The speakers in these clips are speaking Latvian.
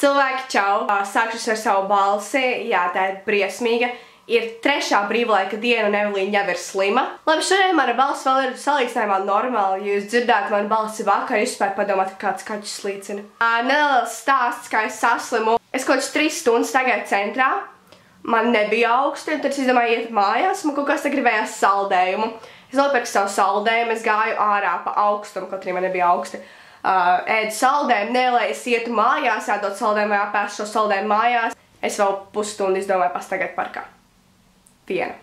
Cilvēki, čau! Sākšu ar savu balsi. Jā, tā ir briesmīga. Ir 3. brīvlaika diena un Evelīna jau ir slima. Labi, šodien mana balss vēl ir salīdzinājumā normāli. Ja jūs dzirdētu manu balsi vakar, jūs spētu padomāt, ka kāds kaķis slīcina. Neliels stāsts, kā es saslimu. Es kaut 3 stundas tagad centrā. Man nebija augsti, un tad es izdomāju iet mājās. Man kaut kas te gribējās saldējumu. Es nopirku savu saldējumu, es gāju ārā pa augstumu, kaut arī man nebija augsti. Ēdu saldējumu, ne, lai es ietu mājās, ēdot saldējumu vai apēst šo saldējumu mājās. Es vēl pusstundu izdomāju pastaigāt parkā. Viena.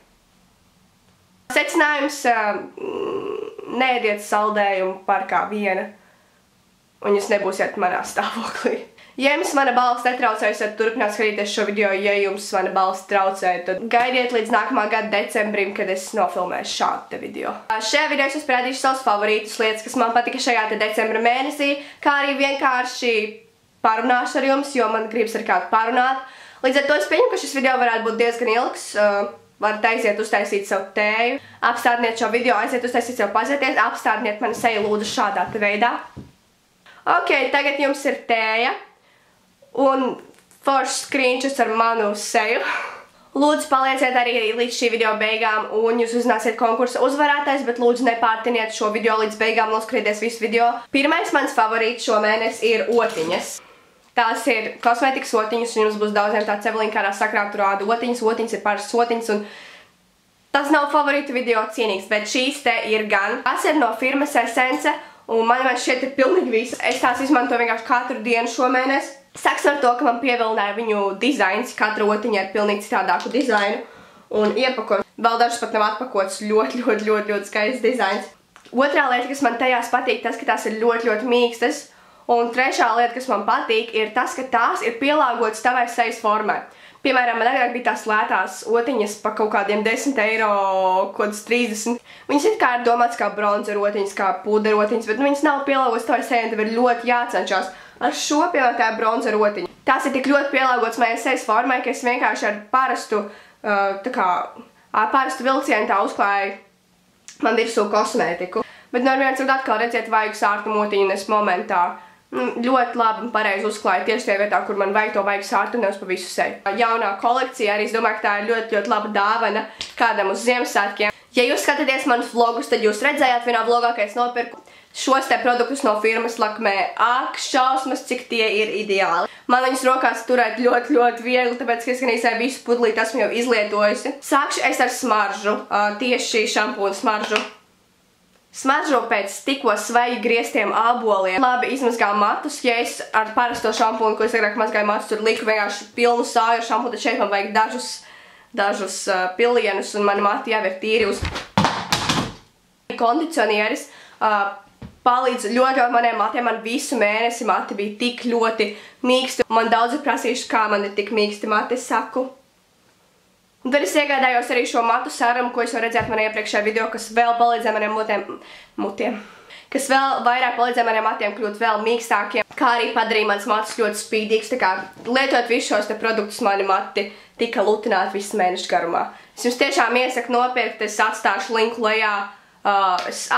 Secinājums, neēdiet saldējumu parkā viena, un jūs nebūsiet manā stāvoklī. Ja jums mana balss netraucē, jūs varat turpināt skatīties šo video, ja jums mana balss traucē, tad gaidiet līdz nākamā gada decembrim, kad es nofilmēšu šādu te video. Šajā video es parādīšu savus favorītus lietas, kas man patika šajā te decembra mēnesī, kā arī vienkārši parunāšu ar jums, jo man gribas ar kādu parunāt. Līdz ar to es pieņemu, ka šis video varētu būt diezgan ilgs. Varat aiziet uztaisīt savu tēju, apstādniet šo video, aiziet uztaisīt savu pazieties, apstādniet mani seju lūdzu šādā te veidā. Ok, tagad jums ir tēja un foršs screenshots ar manu seju. Lūdzu, palieciet arī līdz šī video beigām un jūs uzzināsiet konkursa uzvarētājs, bet lūdzu nepārtiniet šo video līdz beigām, noskatīties visu video. Pirmais mans favorīts šo mēnesi ir otiņas. Tās ir kosmētikas otiņas, un jums būs daudziem tāds Evelīna kādā sakrā tur rāda otiņas. Otiņas ir parastas otiņas, un tas nav favorīta video cienīgs, bet šīs te ir gan. Tas ir no firmas Essence, un man šeit ir pilnīgi viss. Es tās izmantoju vienkārši katru dienu šomēnes. Sāksim ar to, ka man pievilināja viņu dizains. Katra otiņa ir pilnīgi citādāku dizainu. Un iepakoju. Vēl dažas pat nav atpakotas. Ļoti skaists dizains. Otrā lieta, kas man tajās patīk, tas, ka tās ir ļoti mīkstas. Un trešā lieta, kas man patīk, ir tas, ka tās ir pielāgotas tavai sejas formai. Piemēram, man agrāk bija tās lētās otiņas pa kaut kādiem 10 eiro, kaut kāds 30. Viņas it kā ir domāts kā bronzer otiņas, kā puder otiņas, bet viņas nav pielāgotas tavai sejai, un tev ir ļoti jācenšas. Ar šo, piemēram, tā ir bronzer otiņa. Tās ir tik ļoti pielāgotas manai sejas formai, ka es vienkārši ar parastu, parastu vilcienu tā uzklāju man virsū kosmētiku. Bet no vienas var atkal redzēt vajag sārtumu otiņu, un es momentā ļoti labi un pareizi uzklāju tieši tajā vietā, kur man vajag to vajag sārtu, nevis pa visu seju. Jaunā kolekcija arī, es domāju, ka tā ir ļoti laba dāvana kādam uz Ziemassvētkiem. Ja jūs skatāties manus vlogus, tad jūs redzējāt vienā vlogā, ka es nopirku šos te produktus no firmas Lakmē. Ak, šausmas, cik tie ir ideāli. Man viņus rokās turēt ļoti viegli, tāpēc, ka es gan izsēju visu pudlīti, esmu jau izlietojusi. Sākšu es ar smaržu, tieši šampūna smaržu. Smaržo pēc tikko svaigi grieztiem āboliem. Labi izmazgā matus, ja es ar parasto šampūnu, ko es agrāk mazgāju matus, tur liku vienkārši pilnu sāju ar šampūnu, tad šeit man vajag dažus pilienus, un mani mati jau ir tīri uz kondicionieris. Palīdz ļoti maniem matiem, man visu mēnesi mati bija tik ļoti mīksti. Man daudz ir prasījuši, kā man ir tik mīksti mati, es saku. Un tad es iegādājos arī šo matu saramu, ko es jau redzētu manā iepriekšējā video, kas vēl palīdzēja maniem kas vēl vairāk palīdzēja maniem matiem kļūt vēl mīkstākiem, kā arī padarīja mans matus ļoti spīdīgs. Tā kā lietot visus šos te produktus, mani mati tika lutināti visu mēnešu garumā. Es jums tiešām iesaku nopirkt, es atstāšu linku lejā. Es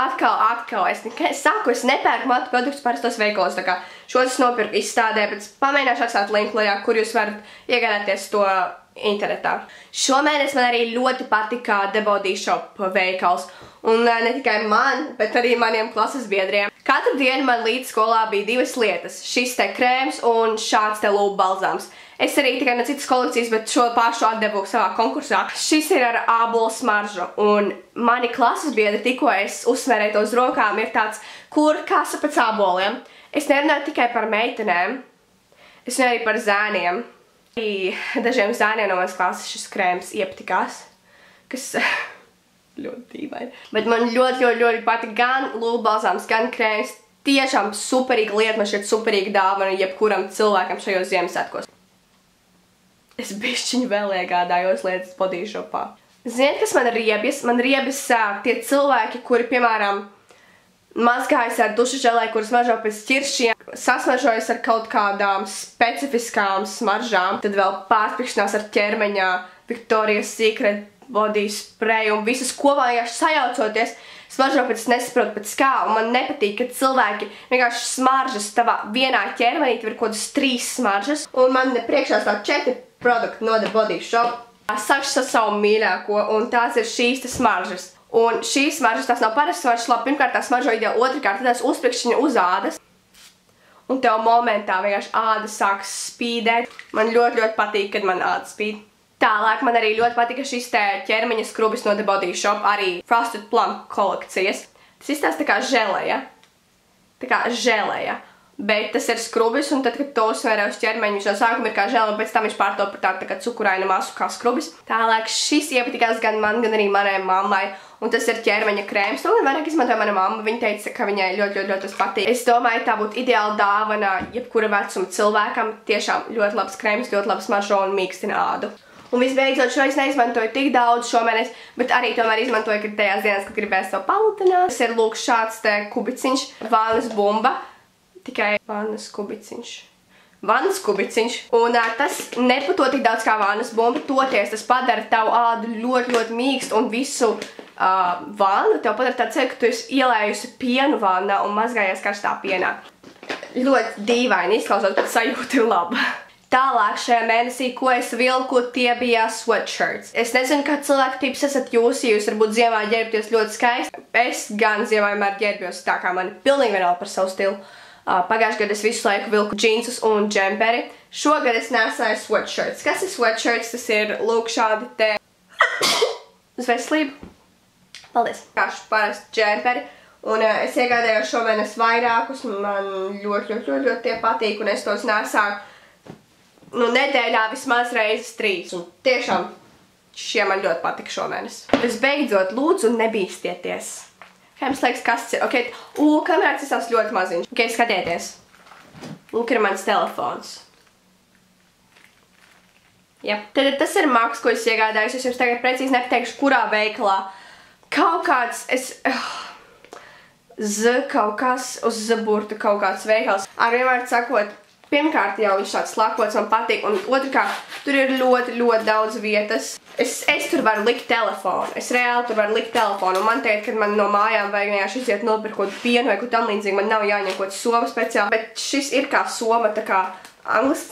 nepērku matu produktus parastos veikalos, tā kā šos es nopirku izstādē, bet pamēģināšu atstāt linku lejā, kur jūs varat iegādāties to internetā. Šomēnes man arī ļoti patika The Body Shop veikals. Un ne tikai man, bet arī maniem klases biedriem. Katru dienu man līdz skolā bija 2 lietas. Šis te krēms un šāds te lūpu balzāms. Es arī tikai no citas kolekcijas, bet šo pašu atdevu savā konkursā. Šis ir ar ābolu smaržu. Un mani klases biedri, tikko es uzsvērēju to uz rokām, ir tāds, kur kasa pēc āboliem. Es nerunāju tikai par meitenēm. Es runāju arī par zēniem. Dažiem zēniem no manas klases šis krēms iepatikās, kas ļoti dīvaini. Bet man ļoti patīk gan lūpu balzāms, gan krēms. Tiešām superīga lieta, man šeit superīga dāvana jebkuram cilvēkam šajos Ziemassvētkos. Es bišķiņu vēl iegādājos lietas Body Shopā. Ziniet, kas man riebjas? Man riebjas tie cilvēki, kuri, piemēram, mazgājas ar dušu želē, kuras smaržo pēc ķiršiem, sasmaržojas ar kaut kādām specifiskām smaržām, tad vēl pārspikšanās ar ķermeņa Victoria's Secret body spray un visas kopā vienkārši sajaucoties. smaržo, bet es nesaprotu pēc kā, un man nepatīk, ka cilvēki vienkārši smaržas tavā vienā ķermenī, tev ir kaut kādas 3 smaržas, un man priekšā stāv 4 produkti no The Body Shop. Sākšu ar savu mīļāko, un tās ir šīs smaržas. Un šīs smaržas, tās nav parastas smaržas, labi, pirmkārt tās smaržo ideāli, otrkārt tās uzpriekšķiņa uz ādas. Un tev momentā vienkārši āda sāks spīdēt. Man ļoti patīk, kad man āda spīd. Tālāk man arī ļoti patika šis te ķermeņa skrubis no The Body Shop, arī Frosted Plum kolekcijas. Tas izstāsta tā kā želeja. Tā kā želeja. Bet tas ir skrubis, un tad, kad to uzsvērē uz ķermeņu, viņš no sākuma ir kā žēl, un pēc tam viņš pārto par tādu tā kā cukurainu masu kā skrubis. Tālāk šis iepatikās gan man, gan arī manai mammai, un tas ir ķermeņa krēms. To gan vairāk izmantoja mana mamma, viņa teica, ka viņai ļoti tas patīk. Es domāju, tā būtu ideāla dāvana jebkura vecuma cilvēkam. Tiešām ļoti labs krēms, ļoti labs smaržo un mīkstina ādu. Un visbeidzot, šo es neizmantoju tik daudz šomēnes, bet arī tomēr izmantoju, kad tajās dienās, kad gribēju sev palutināt. Tas ir lūk šāds te kubiciņš, vannas bumba. Tikai vannas kubiciņš. Vannas kubiciņš. Un tas nepato tik daudz kā vannas bumba. Toties tas padara tavu ādu ļoti mīkstu un visu vannu. Tev padara tādu ceļu, ka tu esi ielējusi pienu vannā un mazgājies karstā pienā. Ļoti dīvaini izklausot, bet sajūta ir laba. Tālāk šajā mēnesī, ko es vilku, tie bija sweatshirts. Es nezinu, kā cilvēku tips esat jūs, ja jūs varbūt ziemā ģērbties ļoti skaisti. Es gan ziemā vienmēr ģērbjos tā kā mani pilnīgi vienalga par savu stilu. Pagājušajā gadā es visu laiku vilku džinsus un džemperi. Šogad es nesāju sweatshirts. Kas ir sweatshirts? Tas ir lūk šādi te uz veselību. Paldies. Kāši parasti džemperi. Un es iegādājos šomēnes vairākus. Man ļoti tie patīk, un es tos nesāju nedēļā vismaz reizes 3. Un tiešām šie man ļoti patika šomēnes. Visbeidzot, lūdzu, nebīstieties. Kā jums liekas, kas tas ir? Ok, kamerāts izsās ļoti maziņš. Ok, skatieties. Lūk, ir mans telefons. Jā. Tad tas ir maks, ko es iegādājos. Es jums tagad precīzi nepateikšu, kurā veikalā. Kaut kāds, kaut kas uz burtu, kaut kāds veikals. Ar vienmēr sakot, pirmkārt jau viņš tāds lakots man patīk, un otrkārt, tur ir ļoti daudz vietas. Es tur varu likt telefonu. Es reāli tur varu likt telefonu, un man teikt, kad man no mājām vajag vienkārši iziet nopirkt kaut pienu vai kaut tam līdzīgi, man nav jāņem kaut soma speciāli, bet šis ir kā soma, tā kā angliski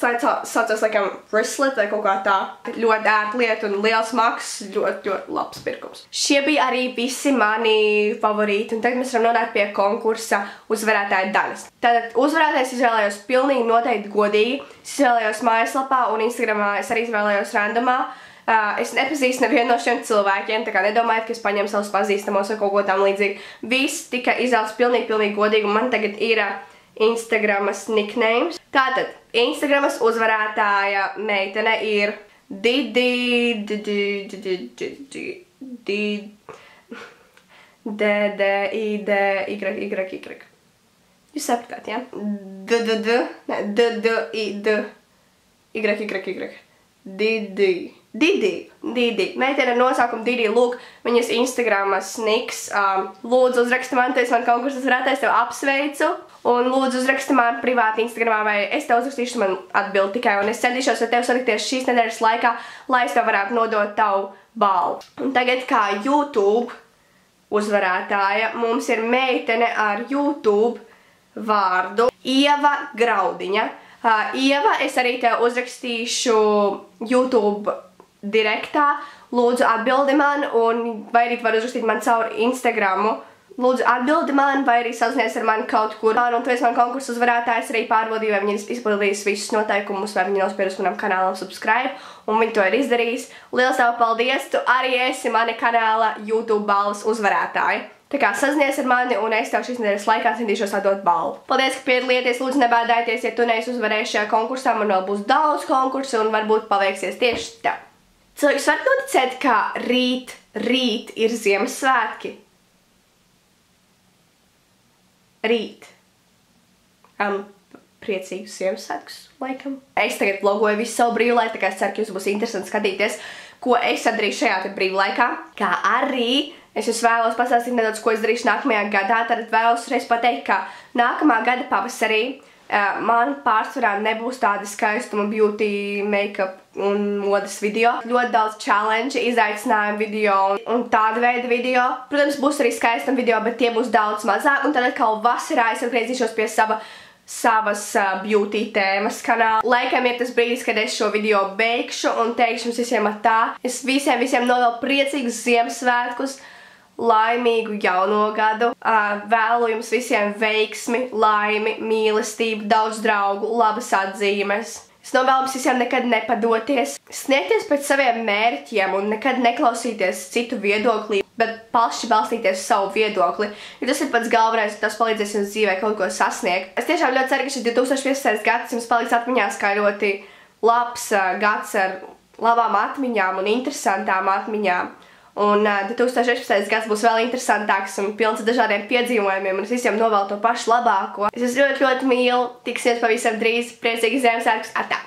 saucās laikam wristlet vai kaut kā tā. Ļoti ērta lieta un liels maksas, ļoti labs pirkums. Šie bija arī visi mani favorīti, un tagad mēs varam nonākt pie konkursa uzvarētāja daļas. Tātad uzvarētājs izvēlējos pilnīgi noteikti godīgi. Es izvēlējos mājaslapā un Instagramā es arī izvēlējos randomā. Es nepazīstu nevienu no šiem cilvēkiem, tā kā nedomājiet, ka es paņemu savus pazīstamos vai kaut ko tam līdzīgi. Viss tika izvēlēts pilnīgi godīgi, un man tagad ir Instagramas nicknames. Tātad, Instagramas uzvarētāja meitene ir Jūs sapratāt, jā? Didi. Meitene ar nosaukumu Didi. Lūk, viņas Instagramas niks. Lūdzu uzraksti man, tu esi man konkursas varētājs, tev apsveicu. Un lūdzu uzraksti man privāti Instagramā, vai es tev uzrakstīšu, man atbild tikai. Un es centīšos ar tev satikties šīs nedēļas laikā, lai es tev varētu nodot tavu balvu. Un tagad kā YouTube uzvarētāja mums ir meitene ar YouTube vārdu Ieva Graudiņa. Ieva, es arī tev uzrakstīšu YouTube direktā. Lūdzu atbildi man, vai arī var uzrakstīt man caur Instagramu. Lūdzu atbildi man, vai arī sazinies ar mani kaut kur. Un tu esi man konkursu uzvarētājs, arī pārbaudīju, vai viņi ir izpildījis visus noteikumus, vai viņi nospiedusi manam kanālam subscribe, un viņi to ir izdarījis. Liels tev paldies, tu arī esi mani kanāla YouTube balvas uzvarētāja. Tā kā sazinies ar mani, un es tev šīs nedēļas laikā centīšos atdot balvu. Paldies, ka piedalieties, lūdzu nebēdājieties, ja tu neesi uzvarējis šajā konkursā, man vēl būs daudz konkursu, un varbūt paveiksies tieši tev. Cilvēks var noticēt, ka rīt ir Ziemassvētki. Rīt. Priecīgus Ziemassvētkus, laikam. Es tagad vlogoju visu savu brīvlaiku, tā kā es ceru, ka jums būs interesanti skatīties, ko es darīšu šajā te brīvlaikā. Kā arī es jūs vēlos pastāstīt nedaudz, ko es darīšu nākamajā gadā. Tad vēlos reiz pateikt, ka nākamā gada pavasarī Man pārsvarā nebūs tādi skaistuma, beauty, make-up un modas video. Ļoti daudz challenge, izaicinājumu video un tāda veida video. Protams, būs arī skaistuma video, bet tie būs daudz mazāk. Un tad atkal vasarā es atgriezīšos pie savas beauty tēmas kanāla. Laikam ir tas brīdis, kad es šo video beigšu un teikšu jums visiem atā. Es visiem novēlu priecīgus Ziemassvētkus, laimīgu jauno gadu. Vēlu jums visiem veiksmi, laimi, mīlestību, daudz draugu, labas atzīmes. Es novēlu jums visiem nekad nepadoties, sniegties pēc saviem mērķiem un nekad neklausīties citu viedoklī, bet paši balstīties savu viedokli, jo tas ir pats galvenais, tas palīdzēs jums dzīvē kaut ko sasniegt. Es tiešām ļoti ceru, ka šis 2015. gads jums paliks atmiņās kā ļoti labs gads ar labām atmiņām un interesantām atmiņām. Un 2016. gads būs vēl interesantāks un pilns ar dažādiem piedzīvojumiem, un es visiem novēlu to pašu labāko. Es jūs ļoti mīlu, tiksimies pavisam drīz, priecīgi Ziemassvētkus, atā!